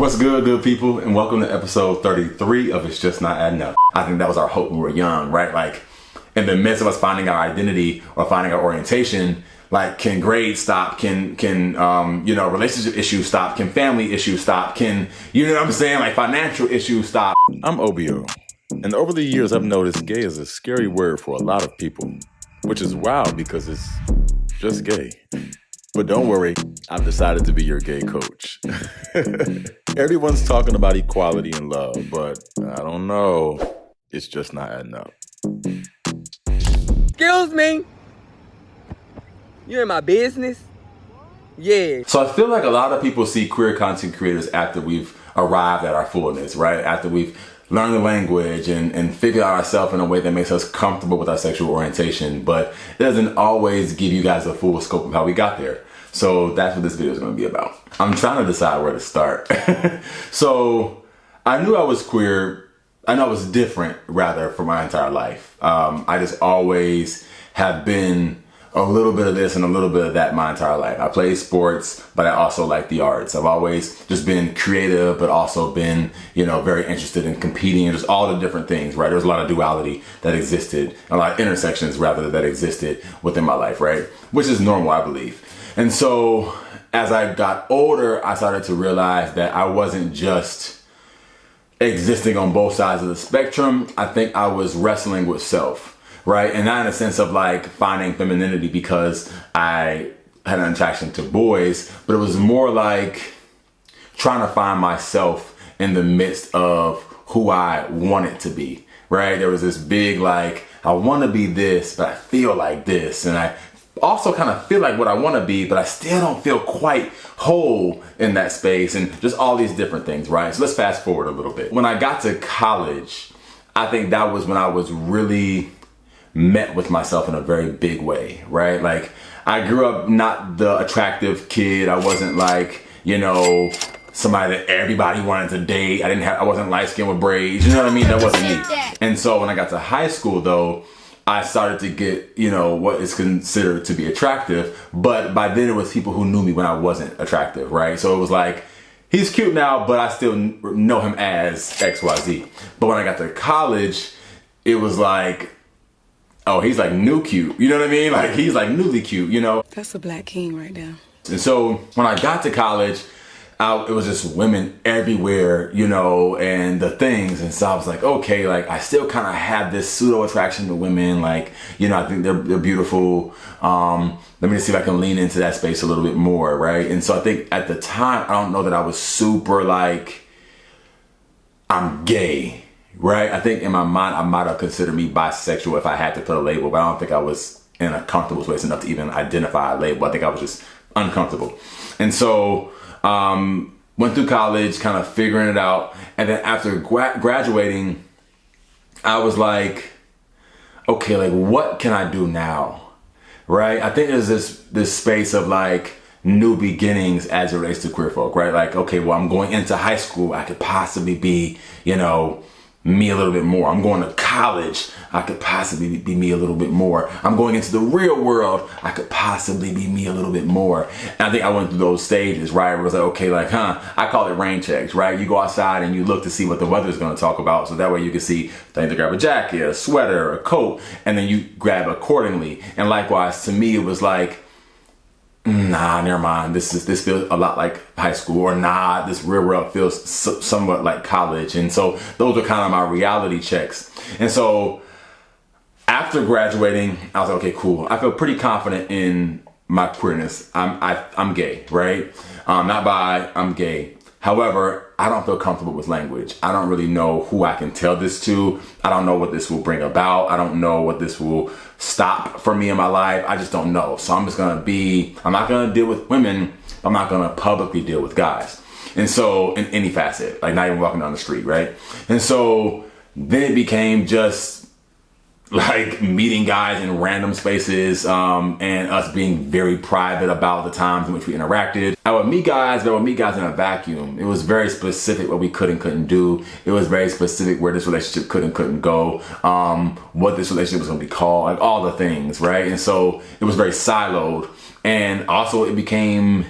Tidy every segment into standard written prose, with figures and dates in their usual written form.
What's good people, and welcome to episode 33 of It's Just Not Adding Up. I think that was our hope when we were young, right? Like, in the midst of us finding our identity or finding our orientation, like, can grades stop? Can relationship issues stop? Can family issues stop? Can, you know what I'm saying? Like, financial issues stop? I'm OBO, and over the years I've noticed gay is a scary word for a lot of people, which is wild because it's just gay. But don't worry, I've decided to be your gay coach. Everyone's talking about equality and love, but I don't know. It's just not adding up. Excuse me? You in my business? Yeah. So I feel like a lot of people see queer content creators after we've arrived at our fullness, right? After we've learned the language and figured out ourselves in a way that makes us comfortable with our sexual orientation, but it doesn't always give you guys a full scope of how we got there. So that's what this video is going to be about. I'm trying to decide where to start. So I knew I was queer. I know I was different, rather, for my entire life. I just always have been a little bit of this and a little bit of that my entire life. I played sports, but I also like the arts. I've always just been creative, but also been, very interested in competing and just all the different things, right? There's a lot of duality that existed, a lot of intersections, rather, that existed within my life, right? Which is normal, I believe. And so as I got older, I started to realize that I wasn't just existing on both sides of the spectrum. I think I was wrestling with self. Right? And not in a sense of like finding femininity because I had an attraction to boys, but it was more like trying to find myself in the midst of who I wanted to be, right? There was this big, like, I want to be this, but I feel like this. And I also kind of feel like what I want to be, but I still don't feel quite whole in that space, and just all these different things, right? So let's fast forward a little bit. When I got to college, I think that was when I was really met with myself in a very big way, right? Like, I grew up not the attractive kid. I wasn't like, somebody that everybody wanted to date. I wasn't light skinned with braids. You know what I mean? That wasn't me. And so when I got to high school though, I started to get, what is considered to be attractive. But by then it was people who knew me when I wasn't attractive, right? So it was like, he's cute now, but I still know him as XYZ. But when I got to college, it was like, oh, he's like new cute. You know what I mean? Like, he's like newly cute, That's a black king right there. And so when I got to college, it was just women everywhere, and the things. And so I was like, okay, like, I still kind of have this pseudo attraction to women. Like, I think they're beautiful. Let me just see if I can lean into that space a little bit more, right? And so I think at the time, I don't know that I was super like, I'm gay. Right? I think in my mind, I might have considered me bisexual if I had to put a label, but I don't think I was in a comfortable space enough to even identify a label. I think I was just uncomfortable. And so, went through college, kind of figuring it out. And then after graduating, I was like, okay, like, what can I do now? Right? I think there's this space of like new beginnings as it relates to queer folk, right? Like, okay, well, I'm going into high school. I could possibly be, me a little bit more. I'm going to college. I could possibly be me a little bit more. I'm going into the real world. I could possibly be me a little bit more. And I think I went through those stages, right? It was like, okay, like, I call it rain checks, right? You go outside and you look to see what the weather's going to talk about. So that way you can see, I need to grab a jacket, a sweater, a coat, and then you grab accordingly. And likewise, to me, it was like, nah, never mind. This feels a lot like high school, or nah, this real world feels somewhat like college. And so those were kind of my reality checks. And so after graduating, I was like, okay, cool. I feel pretty confident in my queerness. I'm gay, right? Not bi, I'm gay. However, I don't feel comfortable with language. I don't really know who I can tell this to. I don't know what this will bring about. I don't know what this will stop for me in my life. I just don't know. So I'm not going to deal with women. I'm not going to publicly deal with guys. And so in any facet, like not even walking down the street, right? And so then it became just like meeting guys in random spaces, and us being very private about the times in which we interacted. I would meet guys, but I would meet guys in a vacuum. It was very specific what we could and couldn't do. It was very specific where this relationship could and couldn't go, what this relationship was going to be called, like all the things, right? And so it was very siloed, and also it became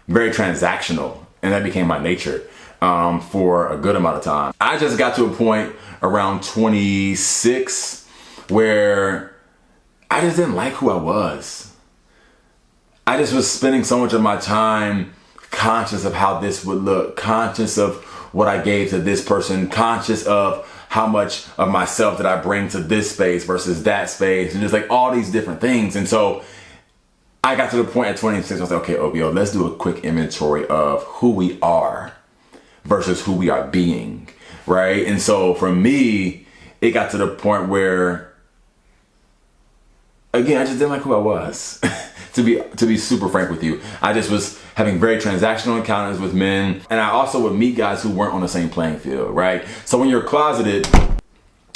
very transactional, and that became my nature. for a good amount of time. I just got to a point around 26 where I just didn't like who I was. I just was spending so much of my time conscious of how this would look, conscious of what I gave to this person, conscious of how much of myself did I bring to this space versus that space, and just like all these different things. And so I got to the point at 26, I was like, okay, OBO, let's do a quick inventory of who we are versus who we are being, right? And so for me, it got to the point where, again, I just didn't like who I was. To be super frank with you, I just was having very transactional encounters with men, and I also would meet guys who weren't on the same playing field, right? So when you're closeted,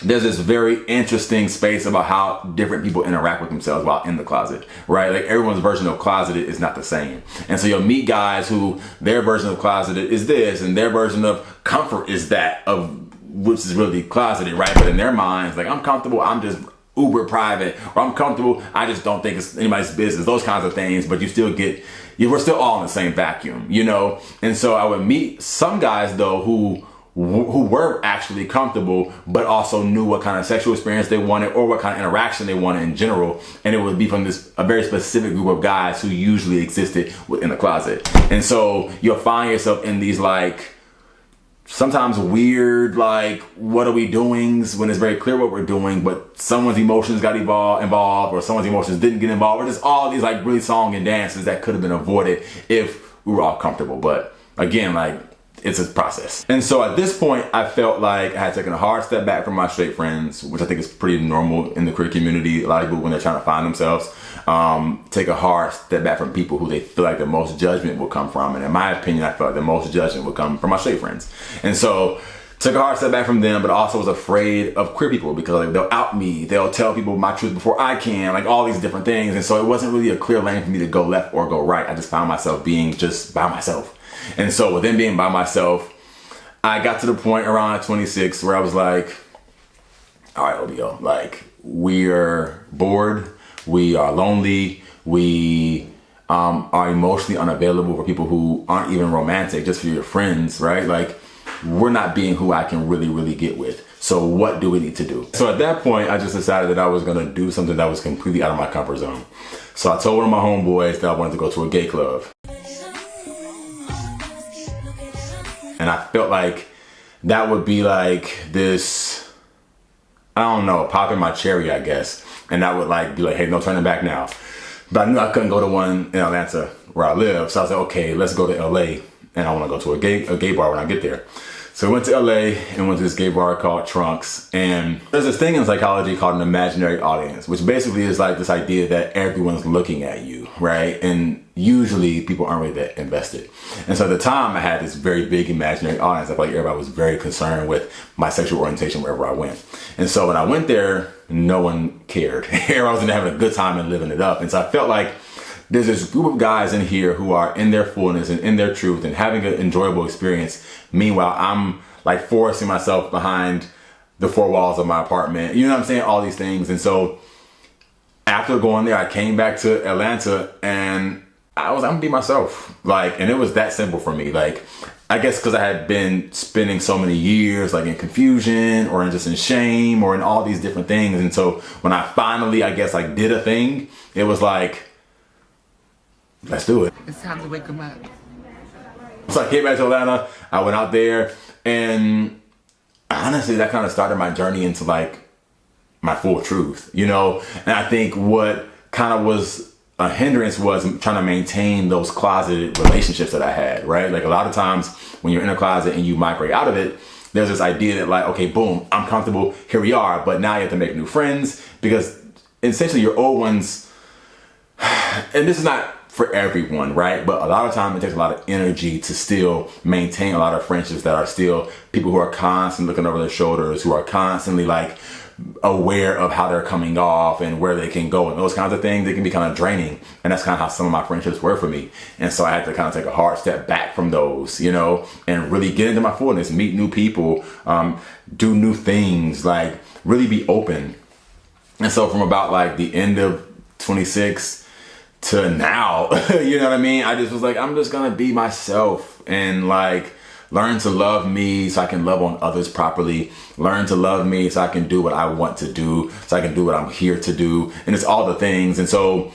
there's this very interesting space about how different people interact with themselves while in the closet, right? Like everyone's version of closeted is not the same. And so you'll meet guys who their version of closeted is this, and their version of comfort is that, of which is really closeted, right? But in their minds, like, I'm comfortable, I'm just uber private, or I'm comfortable, I just don't think it's anybody's business, those kinds of things. But you still get, we're still all in the same vacuum, you know? And so I would meet some guys though who were actually comfortable, but also knew what kind of sexual experience they wanted or what kind of interaction they wanted in general. And it would be from a very specific group of guys who usually existed within the closet. And so you'll find yourself in these like, sometimes weird, like, what are we doing, when it's very clear what we're doing, but someone's emotions got involved, or someone's emotions didn't get involved, or just all these like really song and dances that could have been avoided if we were all comfortable. But again, like, it's a process. And so at this point, I felt like I had taken a hard step back from my straight friends, which I think is pretty normal in the queer community. A lot of people, when they're trying to find themselves, take a hard step back from people who they feel like the most judgment will come from. And in my opinion, I felt like the most judgment would come from my straight friends. And so took a hard step back from them, but also was afraid of queer people because like, they'll out me, they'll tell people my truth before I can, like all these different things. And so it wasn't really a clear lane for me to go left or go right. I just found myself being just by myself. And so within being by myself, I got to the point around 26 where I was like, all right, OBO, like, we're bored, we are lonely, we are emotionally unavailable for people who aren't even romantic, just for your friends, right? Like, we're not being who I can really, really get with. So what do we need to do? So at that point, I just decided that I was gonna do something that was completely out of my comfort zone. So I told one of my homeboys that I wanted to go to a gay club. And I felt like that would be like this, I don't know, popping my cherry, I guess. And that would like be like, hey, no turning back now. But I knew I couldn't go to one in Atlanta where I live. So I was like, okay, let's go to LA. And I want to go to a gay bar when I get there. So we went to LA and went to this gay bar called Trunks. And there's this thing in psychology called an imaginary audience, which basically is like this idea that everyone's looking at you, right? And usually people aren't really that invested. And so at the time I had this very big imaginary audience. I felt like everybody was very concerned with my sexual orientation wherever I went. And so when I went there, no one cared. Everybody was having a good time and living it up. And so I felt like there's this group of guys in here who are in their fullness and in their truth and having an enjoyable experience. Meanwhile, I'm like forcing myself behind the four walls of my apartment. You know what I'm saying? All these things. And so after going there, I came back to Atlanta and I'm gonna be myself. Like, and it was that simple for me. Like, I guess because I had been spending so many years like in confusion or in just in shame or in all these different things. And so when I finally, I guess, like did a thing, it was like, let's do it. It's time to wake them up. So I came back to Atlanta, I went out there, and honestly, that kind of started my journey into like my full truth, you know? And I think what kind of was a hindrance was trying to maintain those closeted relationships that I had, right? Like a lot of times when you're in a closet and you migrate out of it, there's this idea that like, okay, boom, I'm comfortable, here we are, but now you have to make new friends because essentially your old ones, and this is not for everyone, right? But a lot of time it takes a lot of energy to still maintain a lot of friendships that are still people who are constantly looking over their shoulders, who are constantly like aware of how they're coming off and where they can go and those kinds of things. They can be kind of draining. And that's kind of how some of my friendships were for me. And so I had to kind of take a hard step back from those, you know, and really get into my fullness, meet new people, do new things, like really be open. And so from about like the end of 26 to now, you know what I mean? I just was like, I'm just gonna be myself and like Learn to love me so I can love on others properly. Learn to love me so I can do what I want to do, so I can do what I'm here to do. And it's all the things. And so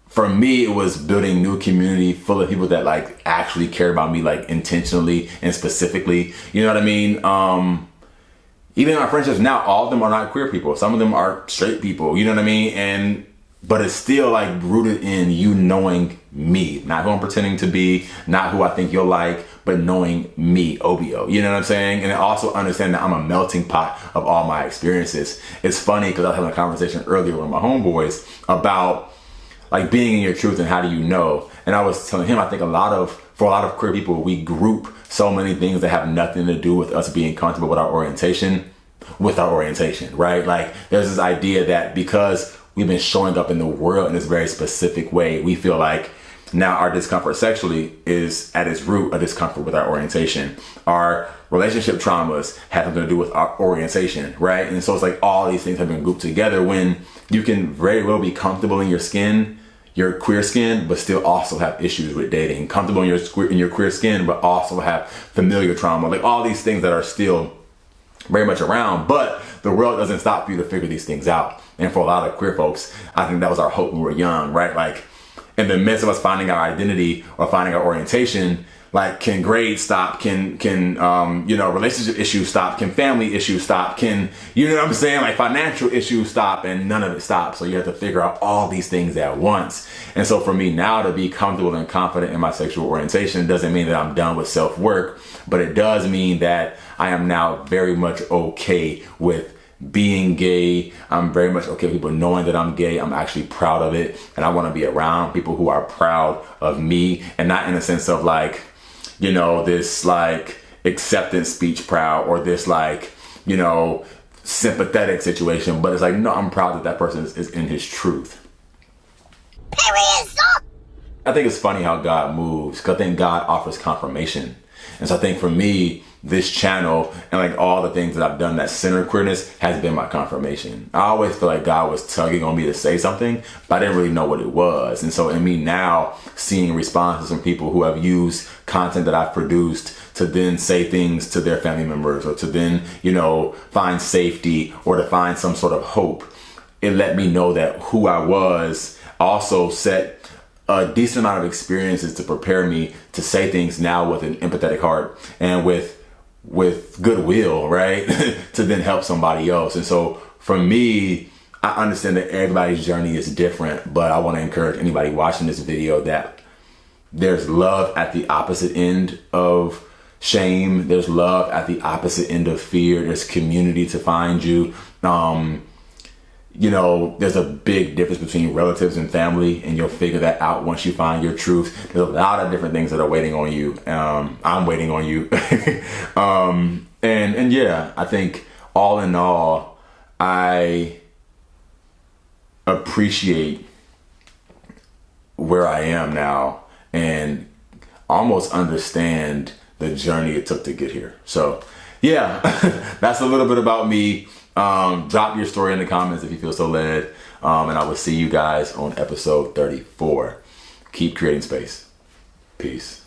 for me, it was building new community full of people that like actually care about me, like intentionally and specifically. You know what I mean? Even in my friendships now, all of them are not queer people. Some of them are straight people. You know what I mean? But it's still like rooted in you knowing me, not who I'm pretending to be, not who I think you'll like, but knowing me, OBO. You know what I'm saying? And also understand that I'm a melting pot of all my experiences. It's funny because I was having a conversation earlier with my homeboys about like being in your truth and how do you know. And I was telling him, I think for a lot of queer people, we group so many things that have nothing to do with us being comfortable with our orientation, right? Like there's this idea that because we've been showing up in the world in this very specific way, we feel like now our discomfort sexually is at its root a discomfort with our orientation. Our relationship traumas have something to do with our orientation, right? And so it's like all these things have been grouped together when you can very well be comfortable in your skin, your queer skin, but still also have issues with dating. Comfortable in your queer skin, but also have familiar trauma. Like all these things that are still very much around, but the world doesn't stop for you to figure these things out. And for a lot of queer folks, I think that was our hope when we were young, right? Like in the midst of us finding our identity or finding our orientation, like can grades stop? Can relationship issues stop? Can family issues stop? Can, you know what I'm saying? Like financial issues stop, and none of it stops. So you have to figure out all these things at once. And so for me now to be comfortable and confident in my sexual orientation doesn't mean that I'm done with self-work, but it does mean that I am now very much okay with being gay. I'm very much okay with people knowing that I'm gay. I'm actually proud of it. And I want to be around people who are proud of me, and not in a sense of like, you know, this like acceptance speech proud or this like, you know, sympathetic situation. But it's like, no, I'm proud that that person is in his truth. I think it's funny how God moves, because I think God offers confirmation. And so I think for me, this channel and like all the things that I've done that center queerness has been my confirmation. I always feel like God was tugging on me to say something, but I didn't really know what it was. And so in me now seeing responses from people who have used content that I've produced to then say things to their family members, or to then, you know, find safety or to find some sort of hope, it let me know that who I was also set a decent amount of experiences to prepare me to say things now with an empathetic heart and with goodwill, right? To then help somebody else. And so for me, I understand that everybody's journey is different, but I want to encourage anybody watching this video that there's love at the opposite end of shame. There's love at the opposite end of fear. There's community to find you. You know, there's a big difference between relatives and family, and you'll figure that out once you find your truth. There's a lot of different things that are waiting on you. I'm waiting on you. And yeah, I think all in all, I appreciate where I am now and almost understand the journey it took to get here. So yeah, that's a little bit about me. Drop your story in the comments if you feel so led. And I will see you guys on episode 34. Keep creating space. Peace.